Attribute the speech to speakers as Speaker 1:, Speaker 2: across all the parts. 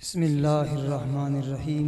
Speaker 1: बिस्मिल्लाहिर्रहमानिर्रहीम।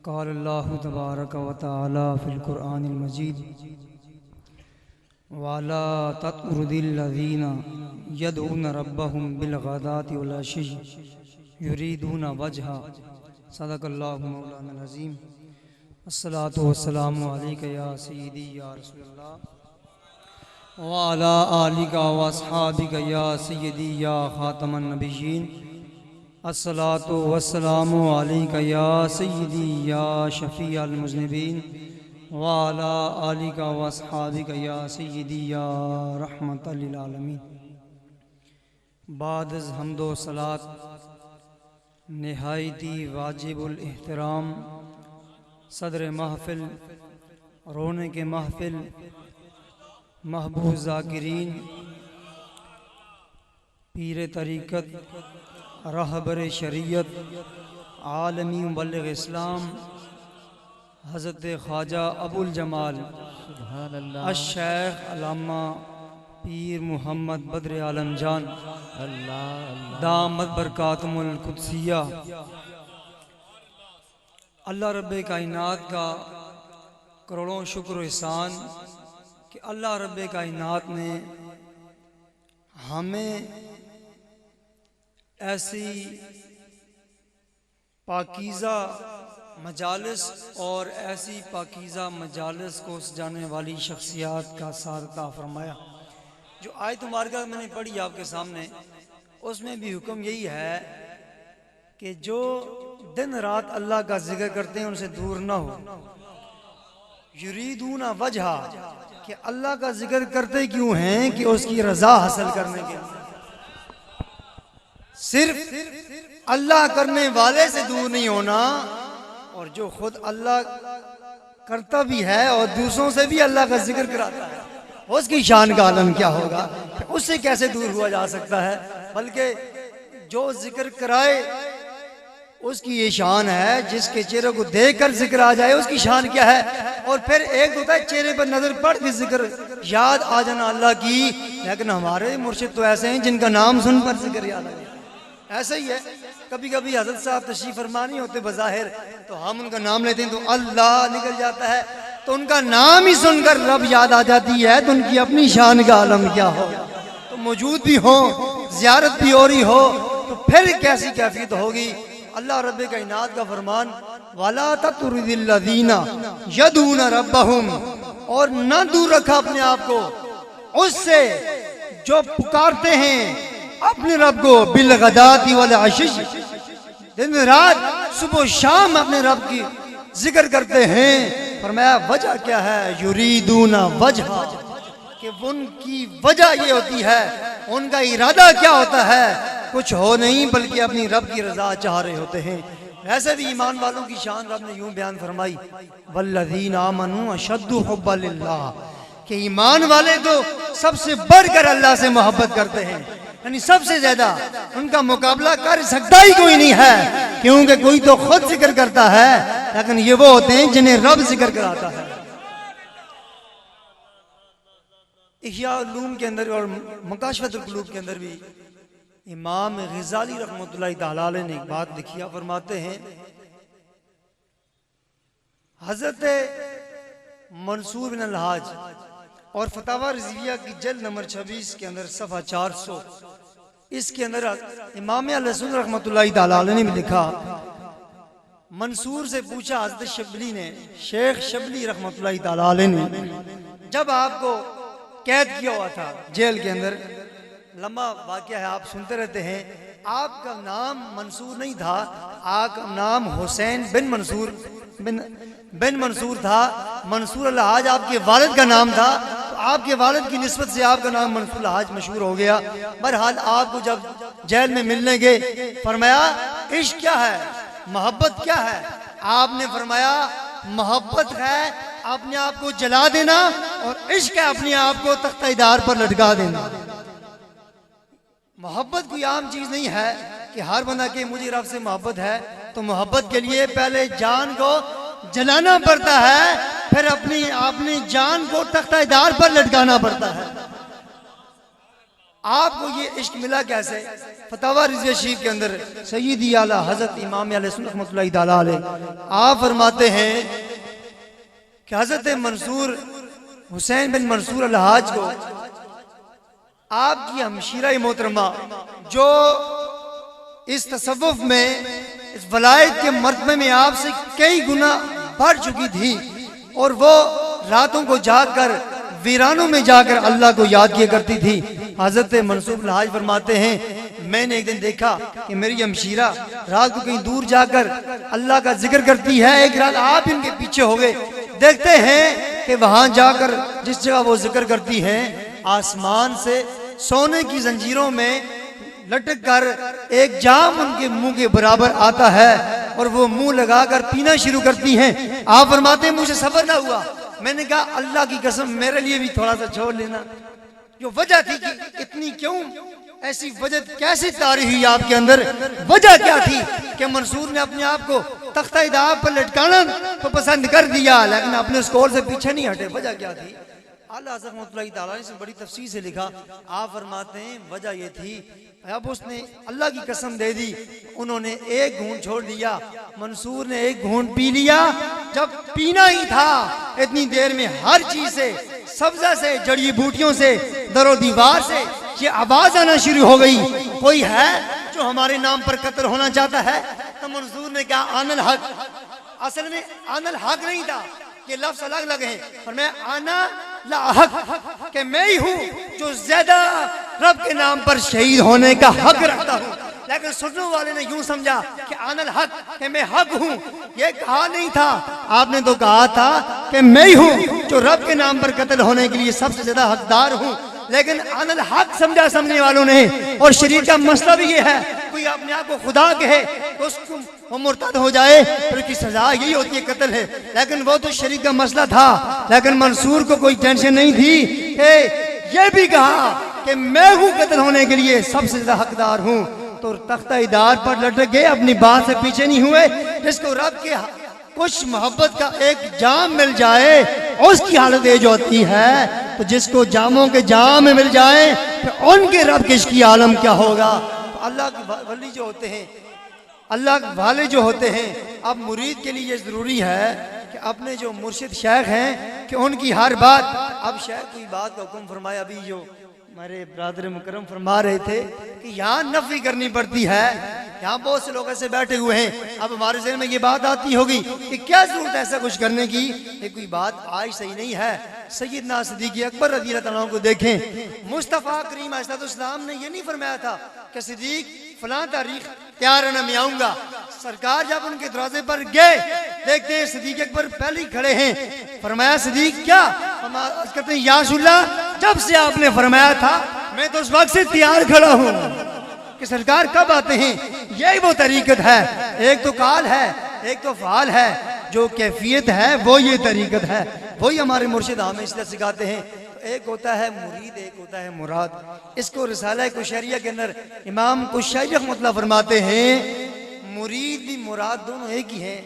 Speaker 1: क़ाल अल्लाहु तबारक व तआला फ़िल क़ुरआनिल मजीद वला तत्रुदिल्लज़ीना यदऊन रब्बहुम बिल ग़दाति वल अशी युरीदून वजहा। सदक़ल्लाहु मौलाना अज़ीम। अस्सलातु वस्सलामु अलैका या सय्यदी या रसूलल्लाह व अला आलिका व अस्हाबिका या सय्यदी या ख़ातमन नबिय्यीन। अस्सलातु वस्सलामु अलैका या सय्यदी या शफ़ीअल मुज़निबीन व अला आलिका व अस्हाबिका या सय्यदी या रहमतल लिल आलमीन। बाद अज़ हम्दो सलात निहायती वाजिबुल एहतराम सदर महफ़िल, रोने के महफ़िल, महबूब ज़ाकिरीन, पीर तरीक़त, रहबर शरीयत, आलमी मुबल्लिग़ इस्लाम, हज़रत ख्वाजा अबुल जमाल अश-शेख अल्लामा पीर मोहम्मद बद्र आलम जान दामत बरकातुहुल कुद्सिया। अल्लाह रब्बे कायनात का करोड़ों शुक्र एहसान कि अल्लाह रब्बे कायनात ने हमें ऐसी पाकीज़ा मजालिस और ऐसी पाकीज़ा मजालिस को सजाने वाली शख्सियात का सारता फरमाया। जो आयत मुबारका मैंने पढ़ी आपके सामने, उसमें भी हुक्म यही है कि जो दिन रात अल्लाह का जिक्र करते हैं उनसे दूर ना हो। युरीदूना वजहा, कि अल्लाह का जिक्र करते क्यों हैं कि उसकी रजा हासिल करने के लिए। सिर्फ अल्लाह करने वाले से दूर नहीं होना, और जो खुद अल्लाह करता भी है और दूसरों से भी अल्लाह का जिक्र कराता है, उसकी शान का आलम क्या होगा, उससे कैसे दूर हुआ जा सकता है। बल्कि जो जिक्र कराए उसकी ये शान है, जिसके चेहरे को देखकर जिक्र आ जाए उसकी शान क्या है। और फिर एक होता है चेहरे पर नजर पड़ के जिक्र याद आ जाना अल्लाह की, लेकिन हमारे मुर्शिद तो ऐसे हैं जिनका नाम सुन पर जिक्र याद आ जाए। ऐसा ही है, कभी कभी हजरत साहब तशरीफ फरमा नहीं होते बज़ाहिर, तो हम उनका नाम लेते हैं तो अल्लाह निकल जाता है, तो उनका नाम ही सुनकर रब याद आ जाती है, तो उनकी अपनी शान का आलम क्या हो। तो मौजूद भी हो, ज़ियारत भी हो रही हो, तो फिर कैसी कैफियत होगी। अल्लाह रब्बे कायनात का फरमान वला तत्रुदिल्लज़ीना यदऊना रब्बहुम, और न दूर रखा अपने आप को उससे जो पुकारते हैं अपने रब को बिल गदाती वल अशी, दिन रात सुबह शाम अपने रब की जिक्र करते हैं। फरमाया वजह क्या है, युरीदूना वजहा, कि उनकी वजह ये होती है, उनका इरादा क्या होता है, कुछ हो नहीं बल्कि अपनी रब की रजा चाह रहे होते हैं। वैसे भी ईमान वालों की शान रब ने यूं बयान फरमाई वल्लज़ीना आमनू अशद्दु हुब्बन लिल्लाह, कि ईमान वाले तो सबसे बढ़कर अल्लाह से मोहब्बत करते हैं, यानी सबसे ज्यादा उनका मुकाबला कर सकता ही कोई नहीं है, क्योंकि कोई तो खुद जिक्र करता है, लेकिन ये वो होते हैं जिन्हें रब जिक्र कराता है। इह्या उलूम के अंदर और मकाशफतुल कुलूब के अंदर भी इमाम ग़ज़ाली रहमतुल्लाहि तआला अलैह ने एक बात लिखी है। फरमाते हैं हजरत मंसूर बिन अल-हाज और फतावा रिज़विया की जल्द नंबर 26 के अंदर सफ़ा 400, इसके अंदर इमाम अहले सुन्नत रहमतुल्लाहि तआला अलैह ने भी लिखा। मंसूर से पूछा हज़रत शबली ने, शेख शबली रहमतुल्लाहि तआला अलैह ने, जब आपको कैद किया हुआ था जेल के अंदर, लंबा वाक़या है आप सुनते रहते हैं, आपका नाम मंसूर नहीं था, आपका नाम हुसैन बिन मंसूर था। मंसूर अल-हाज आपके वालिद का नाम था, तो आपके वालिद की निस्बत से आपका नाम मंसूर अल-हाज मशहूर हो गया। बहरहाल आपको जब जेल में मिलने गए, फरमाया इश्क क्या है, मोहब्बत क्या है। आपने फरमाया मोहब्बत है अपने आप को जला देना, और इश्क है अपने आप को तख्ता-ए-दार पर लटका देना। मोहब्बत कोई आम चीज नहीं है कि हर बंदा के मुझे रब से मोहब्बत है, तो मोहब्बत के लिए पहले जान को जलाना पड़ता है, फिर अपनी जान को तख्ता-ए-दार पर लटकाना पड़ता है। आपको ये इश्क मिला कैसे? फतावा रिज़विया शरीफ के अंदर सय्यदी आला हज़रत इमाम अहले सुन्नत रहमतुल्लाहि तआला अलैह आप फरमाते हैं कि हज़रत मंसूर हुसैन बिन मंसूर अल-हाज को आपकी हमशीरा मोहतरमा जो इस तसव्वुफ में, इस वलायत के मर्तबे में आपसे कई गुना बढ़ चुकी थी और वो रातों को जाकर वीरानों में जाकर अल्लाह को याद किया करती थी। हजरत मंसूर अल-हाज फरमाते हैं, मैंने एक दिन देखा कि मेरी हमशीरा रात को कहीं दूर जाकर अल्लाह का जिक्र करती है। एक रात आप इनके पीछे हो गए, देखते हैं कि वहां जाकर जिस जगह वो जिक्र करती हैं, आसमान से सोने की जंजीरों में लटक कर एक जाम उनके मुंह के बराबर आता है और वो मुंह लगाकर पीना शुरू करती हैं। आप फरमाते हैं मुझे सब्र ना हुआ, मैंने कहा अल्लाह की कसम मेरे लिए भी थोड़ा सा छोड़ लेना। जो वजह थी कि इतनी क्यों ऐसी वजह कैसे तारी हुई आपके अंदर, वजह क्या थी कि मंसूर ने अपने आप को तख्ता दाब पर लटकाना तो पसंद कर दिया, लेकिन अपने उस कौल से पीछे नहीं हटे। वजह क्या थी? आला हज़रत रहमतुल्लाहि तआला ने बड़ी तफसील से लिखा। आप फरमाते हैं वजह ये थी, अब उसने अल्लाह की कसम दे दी, उन्होंने एक घूंट छोड़ दिया, मंसूर ने एक घूंट पी लिया। जब पीना ही था इतनी देर में हर चीज से, सब्जा से, जड़ी बूटियों से, दरो दीवार से ये आवाज आना शुरू हो गई, कोई है जो हमारे नाम पर कत्ल होना चाहता है? तो मंसूर ने कहा आनल हक। असल में आनल हक नहीं था, ये लफ्ज अलग अलग है, और मैं आना ला हक कि मैं ही हूँ जो ज्यादा रब के नाम पर शहीद होने का हक रखता हूँ। लेकिन सुनने वाले ने यूं समझा कि आनल हक कि मैं हक हूँ, ये कहा नहीं था। आपने तो कहा था कि मैं ही हूँ जो रब के नाम पर कत्ल होने के लिए सबसे ज्यादा हकदार हूँ। लेकिन अनल हक समझा समझने वालों ने, और शरीर का मसला भी ये है, कोई अपने आप को खुदा कहे तो उसको वो मुर्तद हो जाए, फिर उसकी सजा यही होती है, कत्ल है। लेकिन वो तो शरीर का मसला था, लेकिन मंसूर को कोई टेंशन नहीं थी। ये भी कहा कि मैं हूँ कत्ल होने के लिए सबसे ज्यादा हकदार हूँ। तो तख्ता इदार पर लटक गए, अपनी बात से पीछे नहीं हुए। जिसको रब के कुछ मोहब्बत का एक जाम मिल जाए उसकी हालत ये जो होती है, तो जिसको जामों के जाम में मिल जाए तो उनके रब के इसकी आलम क्या होगा। तो अल्लाह के वली जो होते हैं, अल्लाह वाले जो होते हैं, अब मुरीद के लिए ये जरूरी है कि अपने जो मुर्शिद शेख हैं कि उनकी हर बात, अब शेख की बात का हुक्म फरमाया, अभी जो हमारे ब्रादर मुकरम फरमा रहे थे कि यहाँ नफी करनी पड़ती है। यहाँ बहुत से लोग ऐसे बैठे हुए हैं, अब हमारे ज़हन में ये बात आती होगी कि क्या जरूरत है ऐसा कुछ करने की, ये कोई बात आज सही नहीं है। सैयदना सिद्दीक़ अकबर रज़ियल्लाहु अन्हु को देखें, मुस्तफ़ा करीम अलैहिस्सलाम ने ये नहीं फरमाया था कि सिद्दीक़ फलां तारीख तैयार है ना मैं आऊंगा। सरकार जब उनके दरवाजे पर गए, देखते हैं सिद्दीक़ अकबर पहले ही खड़े हैं। फरमाया सिद्दीक़ क्या? कहते हैं या रसूलल्लाह, जब से आपने फरमाया था मैं तो उस वक्त से तैयार खड़ा हूँ कि सरकार कब आते हैं। यही वो तरीकत है, एक तो काल है, एक तो फाल है, जो कैफियत है वो ये तरीकत है। वही हमारे मुर्शिद हमें इसलिए सिखाते हैं। एक होता है मुरीद, एक होता है मुराद। इसको रिसाला कुशैरिया के अंदर इमाम कुशैरी रहमतुल्लाह फरमाते हैं, मुरीद भी मुराद दोनों एक ही हैं।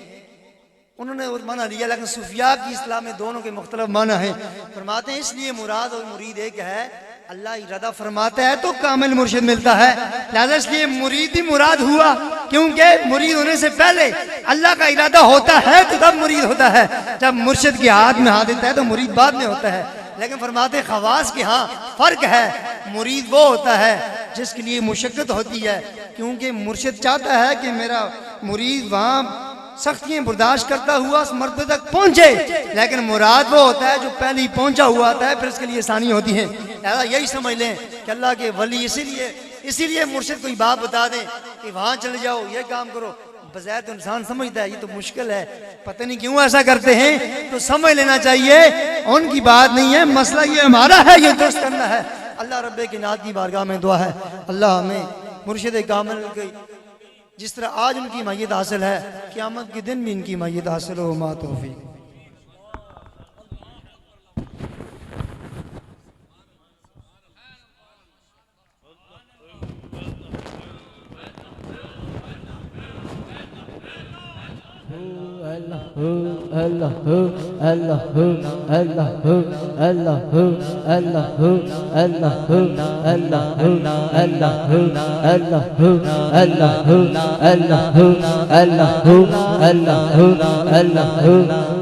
Speaker 1: उन्होंने वो माना लिया, लेकिन सूफिया की इस्लाम में दोनों के मुख्तलिफ माना है। फरमाते हैं इसलिए मुराद और मुरीद एक है, अल्लाह इरादा फरमाता है तो कामिल मुर्शिद मिलता है। लिहाजा इसलिए मुरीद ही मुराद हुआ, क्योंकि मुरीद होने से पहले अल्लाह का इरादा होता है तो तब मुरीद होता है। जब मुर्शिद के हाथ में हाथ देता है तो मुरीद बाद में होता है। लेकिन फरमाते खवास के हाँ फर्क है, मुरीद वो होता है जिसके लिए मुशक्कत होती है, क्योंकि मुर्शिद चाहता है कि मेरा मुरीद वहाँ सख्तियां बर्दाश्त करता हुआ उस मर्तबे तक पहुंचे। लेकिन मुराद वो होता है जो पहले ही पहुंचा हुआ आता है, फिर इसके लिए आसानी होती है। ऐसा यही समझ लें कि अल्लाह के वली इसीलिए मुर्शिद कोई बात बता दें कि वहां चले जाओ, ये काम करो, बज़ाहिर तो इंसान समझता है ये तो मुश्किल है, पता नहीं क्यों ऐसा करते हैं। तो समझ लेना चाहिए उनकी बात नहीं है, मसला ये हमारा है, ये दुरुस्त करना है। अल्लाह रब्बे की नात की बारगाह में दुआ है, अल्लाह हमें मुर्शिद कामिल की जिस तरह आज उनकी मैयत हासिल है, क़यामत के दिन भी इनकी मैयत हासिल हो। मा तौफीक।
Speaker 2: अल्लाह